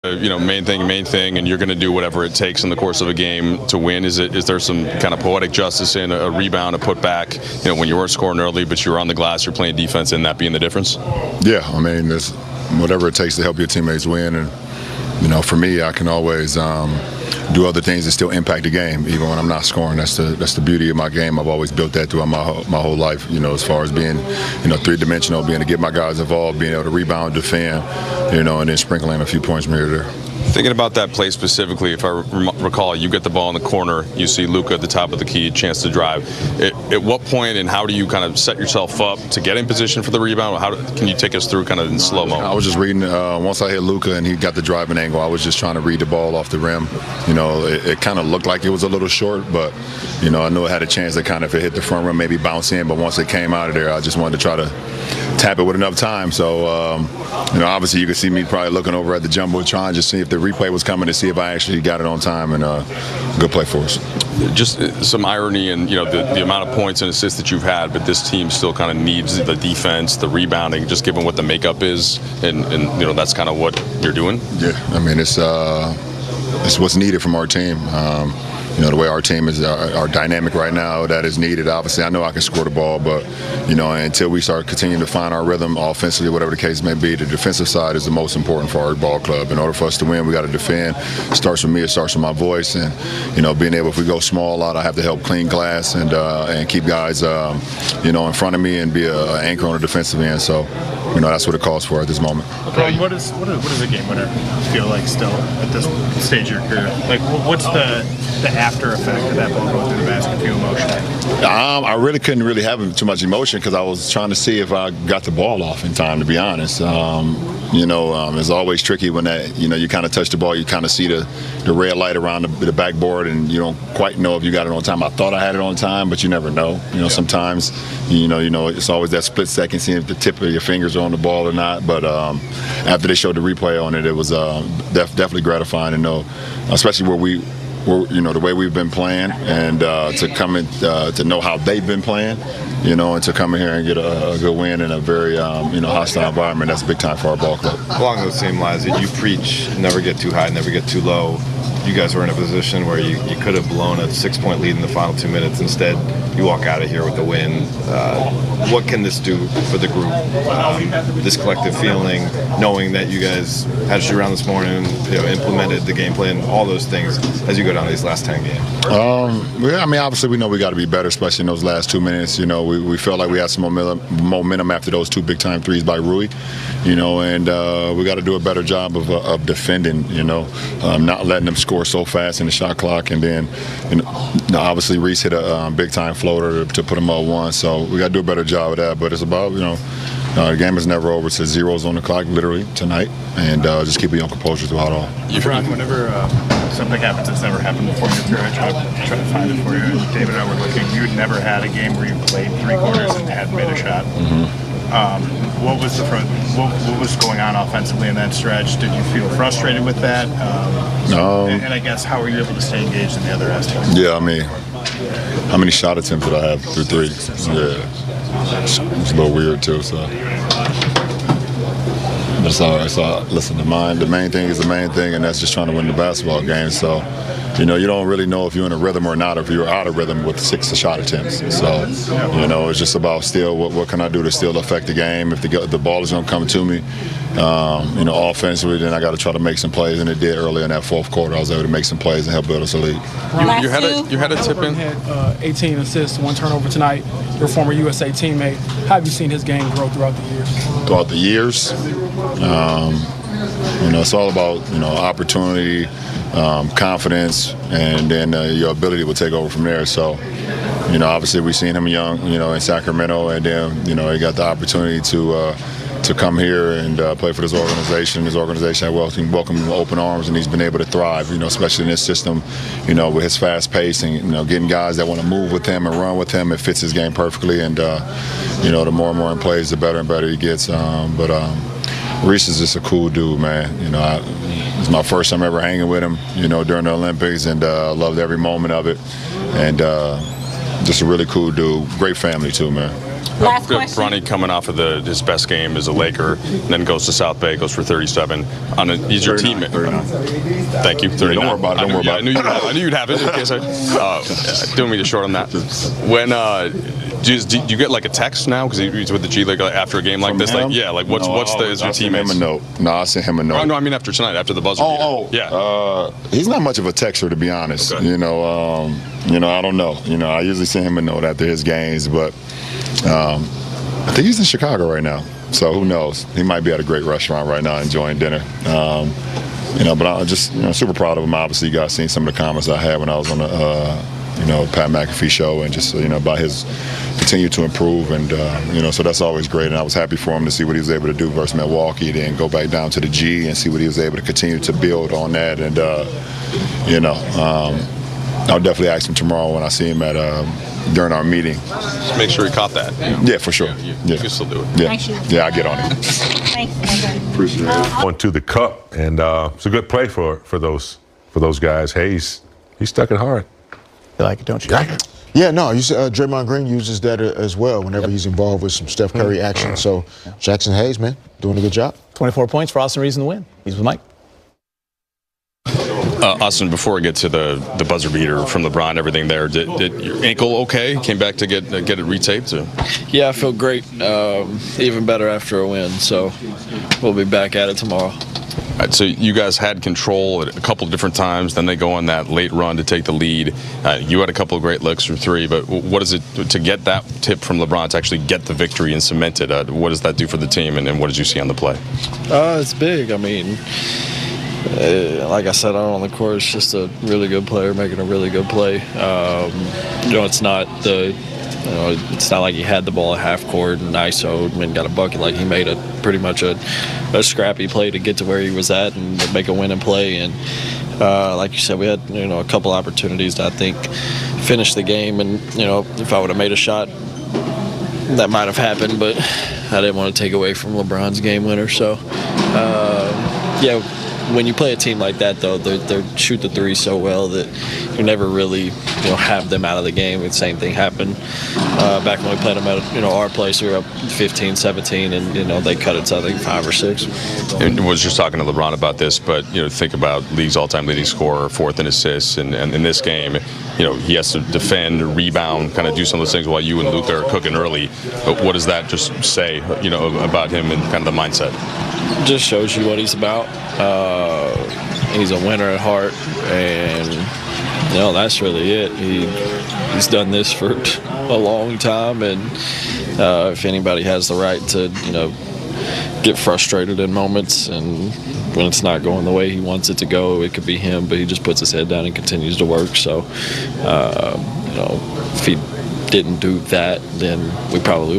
main thing, and you're going to do whatever it takes in the course of a game to win. Is there some kind of poetic justice in a rebound, a putback? When you weren't scoring early, but you're on the glass, you're playing defense, and that being the difference. Yeah, I mean, there's whatever it takes to help your teammates win, and for me, I can always do other things that still impact the game, even when I'm not scoring. That's the beauty of my game. I've always built that throughout my whole life. As far as being, three-dimensional, being able to get my guys involved, being able to rebound, defend, and then sprinkling a few points from here to there. Thinking about that play specifically, if I recall, you get the ball in the corner, you see Luka at the top of the key, chance to drive. At what point and how do you kind of set yourself up to get in position for the rebound? Can you take us through kind of in slow-mo? I was just reading, once I hit Luka and he got the driving angle, I was just trying to read the ball off the rim. It kind of looked like it was a little short, but, I knew it had a chance to kind of, if it hit the front rim, maybe bounce in. But once it came out of there, I just wanted to try to tap it with enough time. So, obviously you could see me probably looking over at the Jumbotron just see if the replay was coming to see if I actually got it on time, and good play for us. Just some irony in the amount of points and assists that you've had, but this team still kind of needs the defense, the rebounding, just given what the makeup is, and that's kind of what you're doing. Yeah, I mean it's what's needed from our team. The way our team is, our dynamic right now, that is needed. Obviously, I know I can score the ball, but, until we start continuing to find our rhythm offensively, whatever the case may be, the defensive side is the most important for our ball club. In order for us to win, we got to defend. It starts with me, it starts with my voice, and, being able, if we go small a lot, I have to help clean glass and keep guys, in front of me and be an anchor on the defensive end. So, that's what it calls for at this moment. Brian, what does a game winner feel like still at this stage of your career? Like, what's the after effect of that ball going through the basket feel emotionally? I really couldn't really have too much emotion because I was trying to see if I got the ball off in time, to be honest. It's always tricky when that, you kind of touch the ball, you kind of see the red light around the backboard, and you don't quite know if you got it on time. I thought I had it on time, but you never know. Sometimes, it's always that split second, seeing if the tip of your fingers are on the ball or not. But after they showed the replay on it, it was definitely gratifying to know, especially the way we've been playing, and to come in to know how they've been playing, and to come in here and get a good win in a very hostile environment. That's big time for our ball club. Along those same lines, you preach never get too high, never get too low. You guys were in a position where you could have blown a 6-point lead in the final 2 minutes. Instead, you walk out of here with the win. What can this do for the group? This collective feeling, knowing that you guys had to shoot around this morning, implemented the game plan, all those things as you go down these last 10 games. Obviously we know we got to be better, especially in those last 2 minutes. We felt like we had some momentum after those 2 big-time threes by Rui, and we got to do a better job of defending, not letting them score so fast in the shot clock, and then obviously Reese hit a big-time floater to put them up 1, so we got to do a better job of that. But it's about, the game is never over. It's zeros on the clock, literally, tonight, and just keep your composure throughout all. Brian, whenever something happens that's never happened before in your career, I try to find it for you. David and I were looking. You'd never had a game where you played 3 quarters and hadn't made a shot. Mm-hmm. What was going on offensively in that stretch? Did you feel frustrated with that? And I guess how were you able to stay engaged in the other aspects? Yeah, I mean, how many shot attempts did I have through 3? Yeah, it's a little weird too. So that's all right. So listen, the main thing is the main thing, and that's just trying to win the basketball game. So. You don't really know if you're in a rhythm or not, if you're out of rhythm with 6 shot attempts. So, it's just about still what can I do to still affect the game. If the ball is going to come to me, offensively, then I got to try to make some plays, and it did early in that 4th quarter. I was able to make some plays and help build us a lead. You had a tip in. Had 18 assists, 1 turnover tonight. Your former USA teammate. How have you seen his game grow throughout the years? Throughout the years, it's all about opportunity. Confidence, and then your ability will take over from there. So, obviously we've seen him young, in Sacramento, and then, he got the opportunity to come here and play for this organization. His organization had welcomed him with open arms, and he's been able to thrive, especially in this system, with his fast pace and, getting guys that want to move with him and run with him. It fits his game perfectly, and, the more and more he plays, the better and better he gets. Reese is just a cool dude, man. It's my first time ever hanging with him, during the Olympics, and loved every moment of it. And just a really cool dude. Great family too, man. Last question. Bronny coming off of his best game as a Laker, and then goes to South Bay, goes for 37. He's your teammate. 39. Thank you. 39. Don't worry about it. Don't worry about it. I knew you'd have it. In case don't mean to short on that. When do you get like a text now because he's with the G League after a game like this? Him? Like, yeah, like is your teammate? Him a note. No, I sent him a note. Oh, no, I mean after tonight, after the buzzer. Yeah. He's not much of a texter, to be honest. Okay. I don't know. I usually send him a note after his games, but I think he's in Chicago right now. So who knows? He might be at a great restaurant right now enjoying dinner. But I'm just super proud of him. Obviously, you guys seen some of the comments I had when I was on the Pat McAfee show, and just about his continue to improve, and so that's always great. And I was happy for him to see what he was able to do versus Milwaukee, then go back down to the G and see what he was able to continue to build on that. And I'll definitely ask him tomorrow when I see him during our meeting. Just make sure he caught that. Yeah, for sure. You can still do it. Yeah, I get on it. Thanks. Appreciate it. Went to the cup, and it's a good play for those guys. Hayes, he stuck it hard. You like it, don't you? Yeah, no, Draymond Green uses that as well whenever he's involved with some Steph Curry action. So Jackson Hayes, man, doing a good job. 24 points for Austin Reaves in the win. He's with Mike. Austin, before I get to the buzzer beater from LeBron, everything there, did your ankle okay? Came back to get it retaped? Yeah, I feel great. Even better after a win. So we'll be back at it tomorrow. Right, so you guys had control at a couple of different times. Then they go on that late run to take the lead. You had a couple of great looks from three, but what is it to get that tip from LeBron to actually get the victory and cement it? What does that do for the team, and what did you see on the play? It's big. I mean, like I said, out on the court, it's just a really good player making a really good play. It's not it's not like he had the ball at half court and ISO'd and got a bucket. Like, he made pretty much a scrappy play to get to where he was at and to make a winning play. And like you said, we had a couple opportunities to, I think, finish the game. And if I would have made a shot, that might have happened. But I didn't want to take away from LeBron's game winner. So when you play a team like that, though, they shoot the three so well that you never really have them out of the game. The same thing happened back when we played them at our place. We were up 15, 17, and they cut it to, I think, 5 or 6. And was just talking to LeBron about this, but think about league's all-time leading scorer, fourth in assists, and in this game, he has to defend, rebound, kind of do some of those things while you and Luka are cooking early. But what does that just say, about him and kind of the mindset? Just shows you what he's about. He's a winner at heart, and that's really it. He's done this for a long time, and if anybody has the right to get frustrated in moments and when it's not going the way he wants it to go, it could be him, but he just puts his head down and continues to work. So if he didn't do that, then we probably